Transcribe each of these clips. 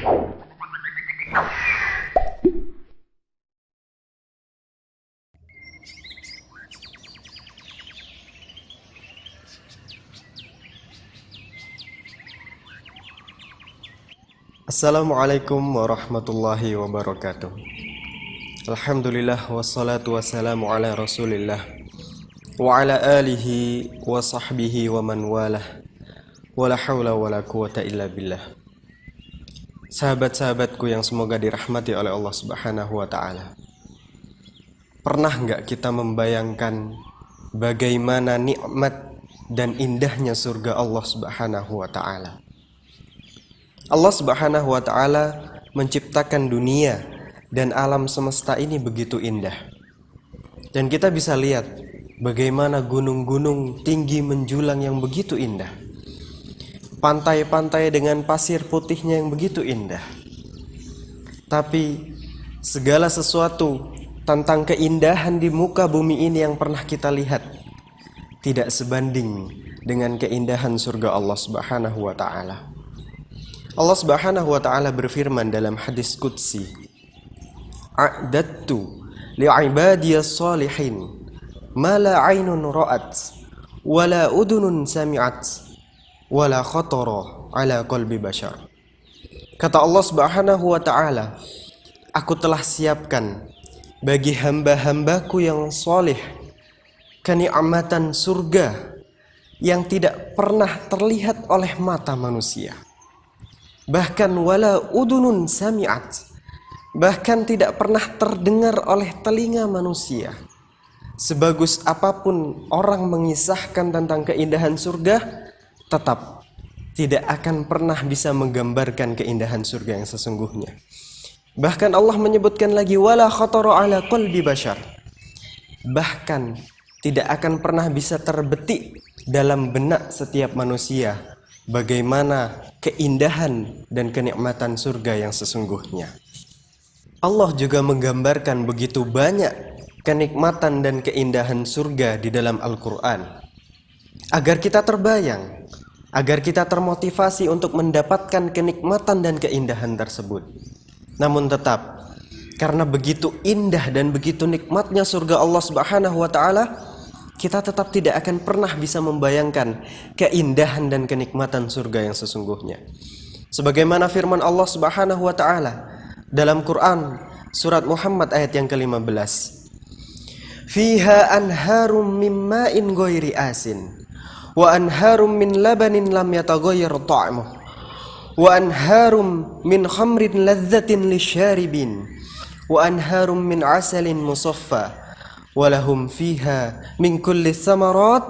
Assalamualaikum warahmatullahi wabarakatuh. Alhamdulillah wassalatu wassalamu ala rasulillah wa ala alihi wa sahbihi wa man walah wa la hawla wa la quwata illa billah. Sahabat-sahabatku yang semoga dirahmati oleh Allah Subhanahu wa ta'ala, pernah nggak kita membayangkan bagaimana nikmat dan indahnya surga Allah Subhanahu wa ta'ala? Allah Subhanahu wa ta'ala menciptakan dunia dan alam semesta ini begitu indah. Dan kita bisa lihat bagaimana gunung-gunung tinggi menjulang yang begitu indah, pantai-pantai dengan pasir putihnya yang begitu indah. Tapi segala sesuatu tentang keindahan di muka bumi ini yang pernah kita lihat tidak sebanding dengan keindahan surga Allah Subhanahu wa ta'ala. Allah Subhanahu wa ta'ala berfirman dalam hadis qudsi, "A'dattu li'ibadiyas salihin ma la 'ainun ra'at wa la udunun sami'at wa la khatara 'ala qalbi bashar." Kata Allah Subhanahu wa ta'ala, "Aku telah siapkan bagi hamba-hambaku yang saleh kenikmatan surga yang tidak pernah terlihat oleh mata manusia. Bahkan wala udunun sami'at, bahkan tidak pernah terdengar oleh telinga manusia. Sebagus apapun orang mengisahkan tentang keindahan surga, tetap tidak akan pernah bisa menggambarkan keindahan surga yang sesungguhnya." Bahkan Allah menyebutkan lagi wala khatara ala qalbi bashar, bahkan tidak akan pernah bisa terbetik dalam benak setiap manusia bagaimana keindahan dan kenikmatan surga yang sesungguhnya. Allah juga menggambarkan begitu banyak kenikmatan dan keindahan surga di dalam Al-Quran, agar kita terbayang, agar kita termotivasi untuk mendapatkan kenikmatan dan keindahan tersebut. Namun tetap, karena begitu indah dan begitu nikmatnya surga Allah Subhanahu wa ta'ala, kita tetap tidak akan pernah bisa membayangkan keindahan dan kenikmatan surga yang sesungguhnya. Sebagaimana firman Allah Subhanahu wa ta'ala dalam Quran surat Muhammad ayat yang ke-15, "Fiha anharum min ma'in ghairi asin wa anharum min labanin lam yataghayyar ta'muh wa anharum min khamrin ladzatin lisyaribin wa anharum min asalin musaffa walahum fiha min kulli samarat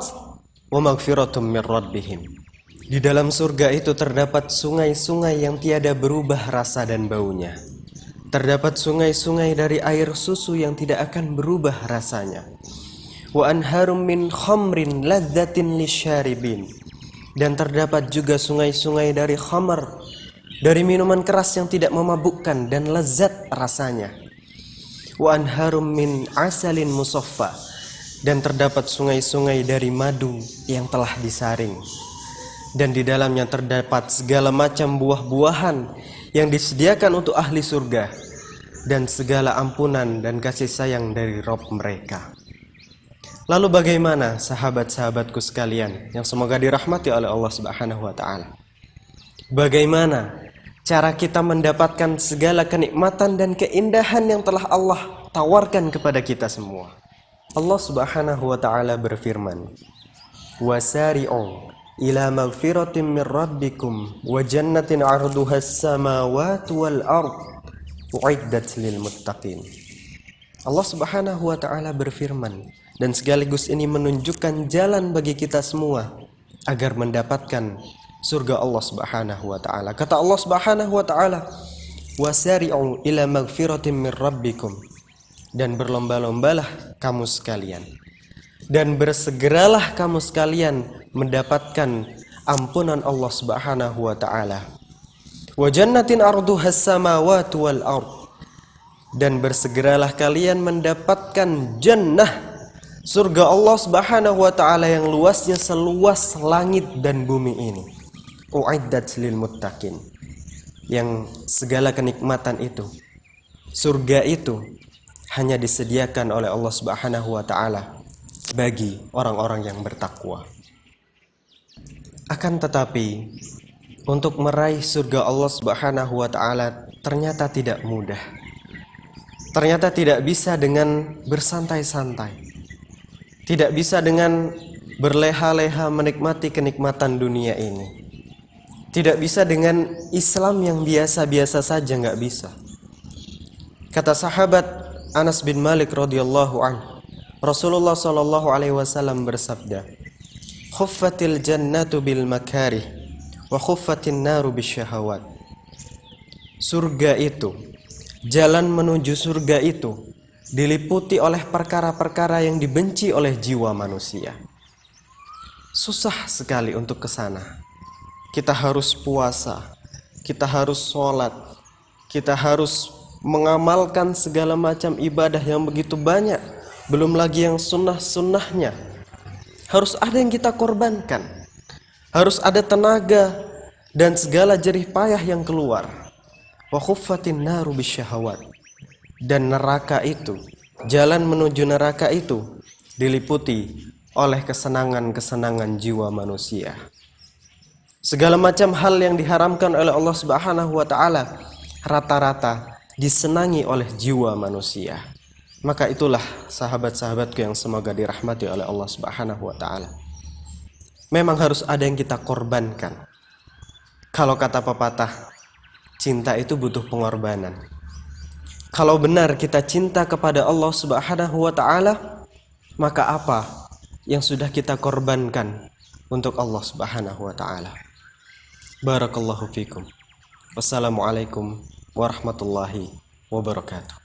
wa maghfiratum min rabbihim." Di dalam surga itu terdapat sungai-sungai yang tiada berubah rasa dan baunya. Terdapat sungai-sungai dari air susu yang tidak akan berubah rasanya. Wa anharum min khamrin ladzatin lisyaribin. Dan terdapat juga sungai-sungai dari khamar, dari minuman keras yang tidak memabukkan dan lezat rasanya. Wa anharum min asalin musaffa, dan terdapat sungai-sungai dari madu yang telah disaring, dan di dalamnya terdapat segala macam buah-buahan yang disediakan untuk ahli surga, dan segala ampunan dan kasih sayang dari Rabb mereka. Lalu bagaimana sahabat-sahabatku sekalian yang semoga dirahmati oleh Allah Subhanahu wa ta'ala? Bagaimana cara kita mendapatkan segala kenikmatan dan keindahan yang telah Allah tawarkan kepada kita semua? Allah Subhanahu wa ta'ala berfirman, "Wasari'u ila maghfiratin min rabbikum wa jannatin 'arduhas samawati wal ard u'iddat lil muttaqin." Allah Subhanahu wa ta'ala berfirman, dan sekaligus ini menunjukkan jalan bagi kita semua agar mendapatkan surga Allah Subhanahu wa ta'ala. Kata Allah Subhanahu wa ta'ala, "Wasari'u ila maghfiratin min rabbikum," dan berlomba-lombalah kamu sekalian, dan bersegeralah kamu sekalian mendapatkan ampunan Allah Subhanahu wa ta'ala. "Wa jannatin arduhas samawati wal ard," dan bersegeralah kalian mendapatkan jannah, surga Allah Subhanahu wa ta'ala yang luasnya seluas langit dan bumi ini. U'iddat lil muttaqin, yang segala kenikmatan itu, surga itu hanya disediakan oleh Allah Subhanahu wa taala bagi orang-orang yang bertakwa. Akan tetapi, untuk meraih surga Allah Subhanahu wa taala ternyata tidak mudah. Ternyata tidak bisa dengan bersantai-santai. Tidak bisa dengan berleha-leha menikmati kenikmatan dunia ini. Tidak bisa dengan Islam yang biasa-biasa saja, nggak bisa. Kata sahabat Anas bin Malik radhiyallahu anhu, Rasulullah sallallahu alaihi wasallam bersabda, "Khuffatil jannatu bil makarih wa khuffatin naru bisyahawat." Surga itu, jalan menuju surga itu diliputi oleh perkara-perkara yang dibenci oleh jiwa manusia. Susah sekali untuk ke sana. Kita harus puasa, kita harus sholat, kita harus mengamalkan segala macam ibadah yang begitu banyak. Belum lagi yang sunnah-sunnahnya. Harus ada yang kita korbankan. Harus ada tenaga dan segala jerih payah yang keluar. Wa khuffatin naru bisyahawat. Dan neraka itu, jalan menuju neraka itu diliputi oleh kesenangan-kesenangan jiwa manusia. Segala macam hal yang diharamkan oleh Allah Subhanahu wa taala rata-rata disenangi oleh jiwa manusia. Maka itulah sahabat-sahabatku yang semoga dirahmati oleh Allah Subhanahu wa taala. Memang harus ada yang kita korbankan. Kalau kata pepatah, cinta itu butuh pengorbanan. Kalau benar kita cinta kepada Allah Subhanahu wa taala, maka apa yang sudah kita korbankan untuk Allah Subhanahu wa taala? Barakallahu fikum. Wassalamualaikum warahmatullahi wabarakatuh.